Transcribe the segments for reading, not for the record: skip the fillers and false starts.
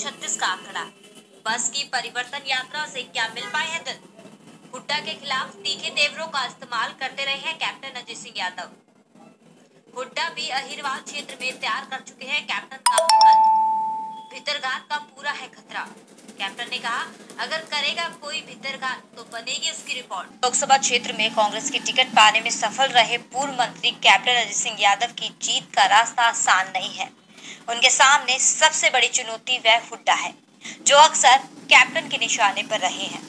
36 का आंकड़ा। बस की परिवर्तन यात्रा से क्या मिल पाए हैं दिल? हुड्डा के खिलाफ तीखे तेवरों का इस्तेमाल करते रहे हैं कैप्टन अजय सिंह यादव। हुड्डा भी अहिरवाल क्षेत्र में तैयार कर चुके हैं कैप्टन का विकल्प। भितरघात का पूरा है खतरा। कैप्टन ने कहा, अगर करेगा कोई भितरघात तो बनेगी उसकी रिपोर्ट। लोकसभा क्षेत्र में कांग्रेस की टिकट पाने में सफल रहे पूर्व मंत्री कैप्टन अजय सिंह यादव की जीत का रास्ता आसान नहीं है। उनके सामने सबसे बड़ी चुनौती वह हुड्डा है, जो अक्सर कैप्टन के निशाने पर रहे हैं।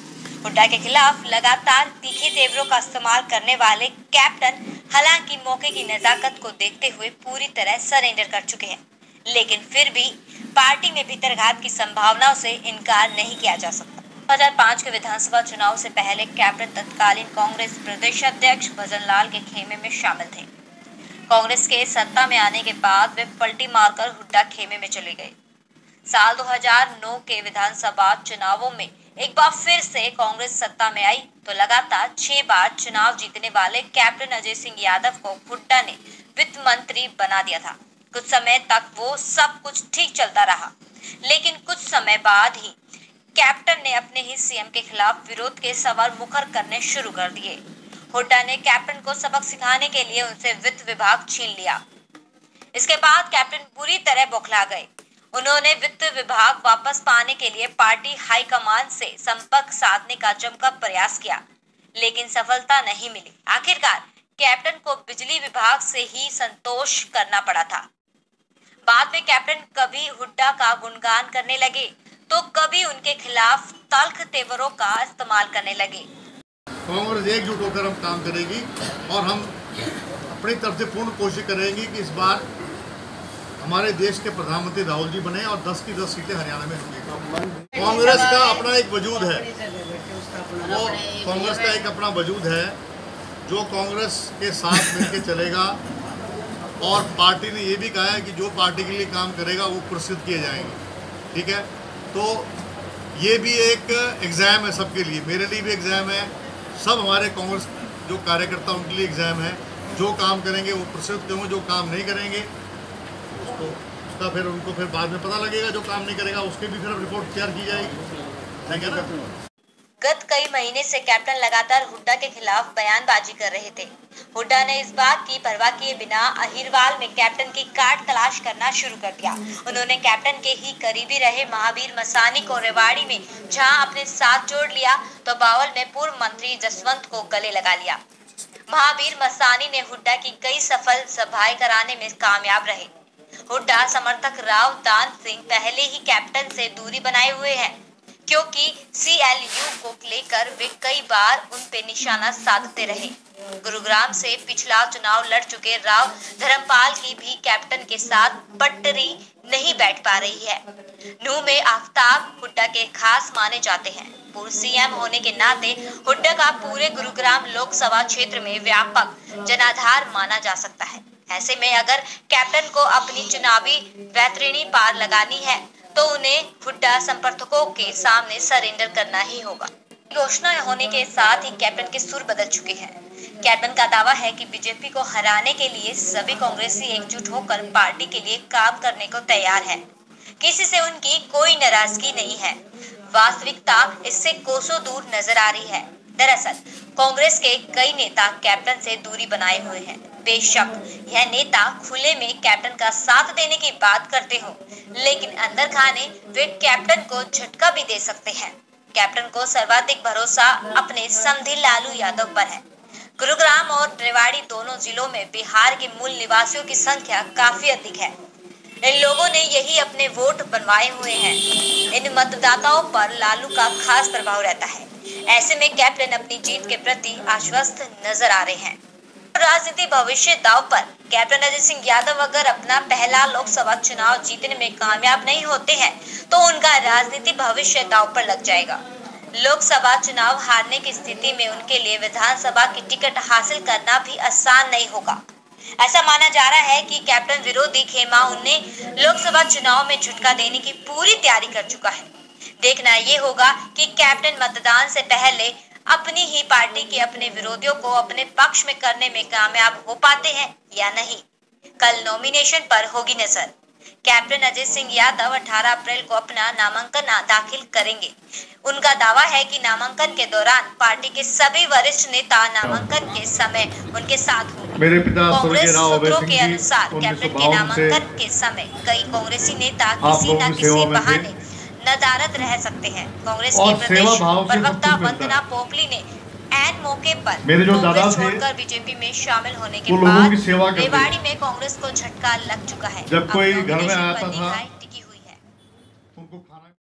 हुड्डा के खिलाफ लगातार तीखे तेवरों का इस्तेमाल करने वाले कैप्टन हालांकि मौके की नजाकत को देखते हुए पूरी तरह सरेंडर कर चुके हैं, लेकिन फिर भी पार्टी में भीतरघात की संभावनाओं से इनकार नहीं किया जा सकता। 2005 के विधानसभा चुनाव से पहले कैप्टन तत्कालीन कांग्रेस प्रदेश अध्यक्ष भजन लाल के खेमे में शामिल थे। कांग्रेस के सत्ता में आने के बाद वे पलटी मारकर हुड्डा खेमे में चले गए। साल 2009 के विधानसभा चुनावों में एक बार फिर से कांग्रेस सत्ता में आई तो लगातार 6 बार चुनाव जीतने वाले कैप्टन अजय सिंह यादव को हुड्डा ने वित्त मंत्री बना दिया था। कुछ समय तक वो सब कुछ ठीक चलता रहा, लेकिन कुछ समय बाद ही कैप्टन ने अपने ही सीएम के खिलाफ विरोध के सवाल मुखर करने शुरू कर दिए। हुड्डा ने कैप्टन को सबक सिखाने के लिए उनसे वित्त विभाग छीन लिया। इसके बाद कैप्टन पूरी तरह बौखला गए। उन्होंने वित्त विभाग वापस पाने के लिए पार्टी हाईकमान से संपर्क साधने का जमकर प्रयास किया, लेकिन सफलता नहीं मिली। आखिरकार कैप्टन को बिजली विभाग से ही संतोष करना पड़ा था। बाद में कैप्टन कभी हुड्डा का गुणगान करने लगे तो कभी उनके खिलाफ तल्ख तेवरों का इस्तेमाल करने लगे। कांग्रेस एकजुट होकर हम काम करेगी और हम अपनी तरफ से पूर्ण कोशिश करेंगे कि इस बार हमारे देश के प्रधानमंत्री राहुल जी बने और 10 की 10 सीटें हरियाणा में होंगी। कांग्रेस का अपना एक वजूद है, वो कांग्रेस का एक अपना वजूद है जो कांग्रेस के साथ मिलकर चलेगा और पार्टी ने ये भी कहा है कि जो पार्टी के लिए काम करेगा वो पुरस्कृत किए जाएंगे। ठीक है, तो ये भी एक एग्ज़ाम है सबके लिए, मेरे लिए भी एग्ज़ाम है, सब हमारे कांग्रेस जो कार्यकर्ता उनके लिए एग्ज़ाम है। जो काम करेंगे वो पुरस्कृत होंगे, जो काम नहीं करेंगे उसका फिर उनको फिर बाद में पता लगेगा। जो काम नहीं करेगा उसके भी फिर रिपोर्ट तैयार की जाएगी। गत कई महीने से कैप्टन लगातार हुड्डा के खिलाफ बयानबाजी कर रहे थे। हुड्डा ने इस बात की परवाह किए बिना अहिरवाल में कैप्टन की काट तलाश करना शुरू कर दिया। उन्होंने कैप्टन के ही करीबी रहे महावीर मसानी को रेवाड़ी में जहां अपने साथ जोड़ लिया तो बावल में पूर्व मंत्री जसवंत को गले लगा लिया। महावीर मसानी ने हुड्डा की कई सफल सभाएं कराने में कामयाब रहे। हुड्डा समर्थक राव दान सिंह पहले ही कैप्टन से दूरी बनाए हुए हैं, क्योंकि CLU को लेकर वे कई बार उन पे निशाना साधते रहे। गुरुग्राम से पिछला चुनाव लड़ चुके राव धर्मपाल की भी कैप्टन के साथ पटरी नहीं बैठ पा रही है। नूह में आफ्ताब हुड्डा के खास माने जाते हैं। पूर्व CM होने के नाते हुड्डा का पूरे गुरुग्राम लोकसभा क्षेत्र में व्यापक जनाधार माना जा सकता है। ऐसे में अगर कैप्टन को अपनी चुनावी वैतरणी पार लगानी है तो उन्हें हुड्डा समर्थकों के सामने सरेंडर करना ही होगा। घोषणा होने के साथ ही कैप्टन के सुर बदल चुके हैं। कैप्टन का दावा है कि बीजेपी को हराने के लिए सभी कांग्रेसी एकजुट होकर पार्टी के लिए काम करने को तैयार है। किसी से उनकी कोई नाराजगी नहीं है। वास्तविकता इससे कोसों दूर नजर आ रही है। दरअसल कांग्रेस के कई नेता कैप्टन से दूरी बनाए हुए हैं। बेशक यह नेता खुले में कैप्टन का साथ देने की बात करते हो, लेकिन अंदर खाने वे कैप्टन को झटका भी दे सकते हैं। कैप्टन को सर्वाधिक भरोसा अपने समधी लालू यादव पर है। गुरुग्राम और रेवाड़ी दोनों जिलों में बिहार के मूल निवासियों की संख्या काफी अधिक है। इन लोगों ने यही अपने वोट बनवाए हुए हैं। इन मतदाताओं पर लालू का खास प्रभाव रहता है। ऐसे में कैप्टन अपनी जीत के प्रति आश्वस्त नजर आ रहे हैं। राजनीति भविष्य दाव पर। कैप्टन अजय सिंह यादव अगर अपना पहला लोकसभा चुनाव जीतने में कामयाब नहीं होते हैं तो उनका राजनीति भविष्य दाव पर लग जाएगा। लोकसभा चुनाव हारने की स्थिति में उनके लिए विधानसभा की टिकट हासिल करना भी आसान नहीं होगा। ऐसा माना जा रहा है कि कैप्टन विरोधी खेमा उन्हें लोकसभा चुनाव में झटका देने की पूरी तैयारी कर चुका है। देखना ये होगा कि कैप्टन मतदान से पहले अपनी ही पार्टी के अपने विरोधियों को अपने पक्ष में करने में कामयाब हो पाते हैं या नहीं। कल नॉमिनेशन पर होगी नजर। कैप्टन अजय सिंह यादव 18 अप्रैल को अपना नामांकन दाखिल करेंगे। उनका दावा है कि नामांकन के दौरान पार्टी के सभी वरिष्ठ नेता नामांकन के समय उनके साथ होंगे। मेरे पिता कांग्रेस स्वर्गीय राव सूत्रों अभय के सिंह जी अनुसार कैप्टन के 1952 नामांकन के समय कई कांग्रेसी नेता आप किसी लोगों न की किसी सेवा में थे। बहाने नदारद रह सकते हैं। कांग्रेस और के प्रदेश सेवा भाव से सब प्रवक्ता कुछ मिलता वंदना है। पोपली ने ऐन मौके पर मेरे जो दादा कांग्रेस थे, छोड़कर बीजेपी में शामिल होने के वो लोगों बाद की सेवा करते थे। रेवाड़ी में कांग्रेस को झटका लग चुका है। जब अब कोई घर में नॉमिनेशन आता बनी था है